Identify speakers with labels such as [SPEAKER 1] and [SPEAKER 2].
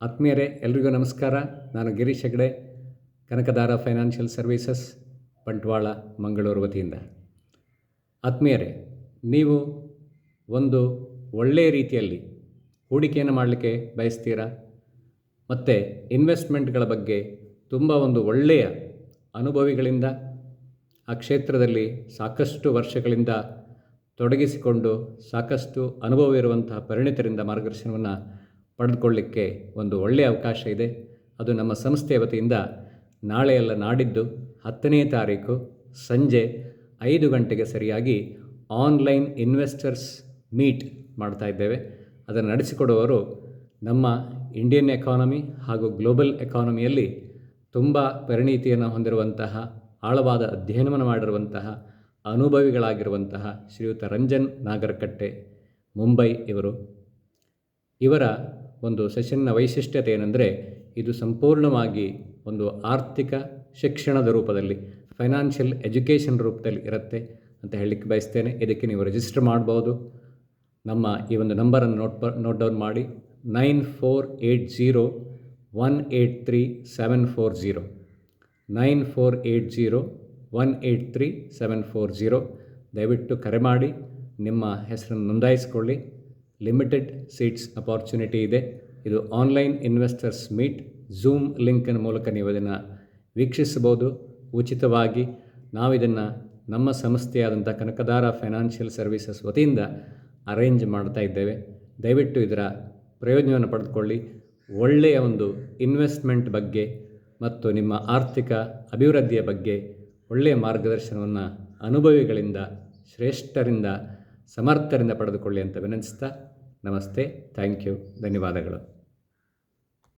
[SPEAKER 1] ಆತ್ಮೀಯರೇ, ಎಲ್ರಿಗೂ ನಮಸ್ಕಾರ. ನಾನು ಗಿರೀಶ್ ಹೆಗ್ಡೆ, ಕನಕದಾರ ಫೈನಾನ್ಷಿಯಲ್ ಸರ್ವೀಸಸ್, ಬಂಟ್ವಾಳ, ಮಂಗಳೂರು ವತಿಯಿಂದ. ಆತ್ಮೀಯರೇ, ನೀವು ಒಂದು ಒಳ್ಳೆಯ ರೀತಿಯಲ್ಲಿ ಹೂಡಿಕೆಯನ್ನು ಮಾಡಲಿಕ್ಕೆ ಬಯಸ್ತೀರಾ ಮತ್ತು ಇನ್ವೆಸ್ಟ್ಮೆಂಟ್ಗಳ ಬಗ್ಗೆ ತುಂಬ ಒಂದು ಒಳ್ಳೆಯ ಅನುಭವಿಗಳಿಂದ ಆ ಕ್ಷೇತ್ರದಲ್ಲಿ ಸಾಕಷ್ಟು ವರ್ಷಗಳಿಂದ ತೊಡಗಿಸಿಕೊಂಡು ಸಾಕಷ್ಟು ಅನುಭವವಿರುವಂತಹ ಪರಿಣಿತರಿಂದ ಮಾರ್ಗದರ್ಶನವನ್ನು ಪಡೆದುಕೊಳ್ಳಿಕ್ಕೆ ಒಂದು ಒಳ್ಳೆಯ ಅವಕಾಶ ಇದೆ. ಅದು ನಮ್ಮ ಸಂಸ್ಥೆಯ ವತಿಯಿಂದ ನಾಳೆ ಅಲ್ಲ ನಾಡಿದ್ದು 10ನೇ ತಾರೀಕು ಸಂಜೆ 5 ಗಂಟೆಗೆ ಸರಿಯಾಗಿ ಆನ್ಲೈನ್ ಇನ್ವೆಸ್ಟರ್ಸ್ ಮೀಟ್ ಮಾಡ್ತಾ ಇದ್ದೇವೆ. ಅದನ್ನು ನಡೆಸಿಕೊಡುವವರು ನಮ್ಮ ಇಂಡಿಯನ್ ಎಕಾನಮಿ ಹಾಗೂ ಗ್ಲೋಬಲ್ ಎಕಾನಮಿಯಲ್ಲಿ ತುಂಬ ಪರಿಣಿತಿಯನ್ನು ಹೊಂದಿರುವಂತಹ, ಆಳವಾದ ಅಧ್ಯಯನವನ್ನು ಮಾಡಿರುವಂತಹ, ಅನುಭವಿಗಳಾಗಿರುವಂತಹ ಶ್ರೀಯುತ ರಂಜನ್ ನಾಗರಕಟ್ಟೆ, ಮುಂಬೈ ಇವರ ಒಂದು ಸೆಷನ್ನ ವೈಶಿಷ್ಟ್ಯತೆ ಏನೆಂದರೆ, ಇದು ಸಂಪೂರ್ಣವಾಗಿ ಒಂದು ಆರ್ಥಿಕ ಶಿಕ್ಷಣದ ರೂಪದಲ್ಲಿ, ಫೈನಾನ್ಷಿಯಲ್ ಎಜುಕೇಷನ್ ರೂಪದಲ್ಲಿ ಇರುತ್ತೆ ಅಂತ ಹೇಳಲಿಕ್ಕೆ ಬಯಸ್ತೇನೆ. ಇದಕ್ಕೆ ನೀವು ರಿಜಿಸ್ಟರ್ ಮಾಡ್ಬೋದು. ನಮ್ಮ ಈ ಒಂದು ನಂಬರನ್ನು ನೋಟ್ ಡೌನ್ ಮಾಡಿ, 9480183740 9480183740. ದಯವಿಟ್ಟು ಕರೆ ಮಾಡಿ ನಿಮ್ಮ ಹೆಸರನ್ನು ನೋಂದಾಯಿಸಿಕೊಳ್ಳಿ. ಲಿಮಿಟೆಡ್ ಸೀಟ್ಸ್ ಅಪಾರ್ಚುನಿಟಿ ಇದೆ. ಇದು ಆನ್ಲೈನ್ ಇನ್ವೆಸ್ಟರ್ಸ್ ಮೀಟ್, ಝೂಮ್ ಲಿಂಕಿನ ಮೂಲಕ ನೀವು ಇದನ್ನು ವೀಕ್ಷಿಸಬಹುದು ಉಚಿತವಾಗಿ. ನಾವಿದನ್ನು ನಮ್ಮ ಸಂಸ್ಥೆಯಾದಂಥ ಕನಕದಾರ ಫೈನಾನ್ಷಿಯಲ್ ಸರ್ವೀಸಸ್ ವತಿಯಿಂದ ಅರೇಂಜ್ ಮಾಡ್ತಾ ಇದ್ದೇವೆ. ದಯವಿಟ್ಟು ಇದರ ಪ್ರಯೋಜನವನ್ನು ಪಡೆದುಕೊಳ್ಳಿ. ಒಳ್ಳೆಯ ಒಂದು ಇನ್ವೆಸ್ಟ್ಮೆಂಟ್ ಬಗ್ಗೆ ಮತ್ತು ನಿಮ್ಮ ಆರ್ಥಿಕ ಅಭಿವೃದ್ಧಿಯ ಬಗ್ಗೆ ಒಳ್ಳೆಯ ಮಾರ್ಗದರ್ಶನವನ್ನು ಅನುಭವಿಗಳಿಂದ, ಶ್ರೇಷ್ಠರಿಂದ, ಸಮರ್ಥರಿಂದ ಪಡೆದುಕೊಳ್ಳಿ ಅಂತ ವಿನಂತಿಸ್ತಾ, ನಮಸ್ತೆ, ಥ್ಯಾಂಕ್ ಯು, ಧನ್ಯವಾದಗಳು.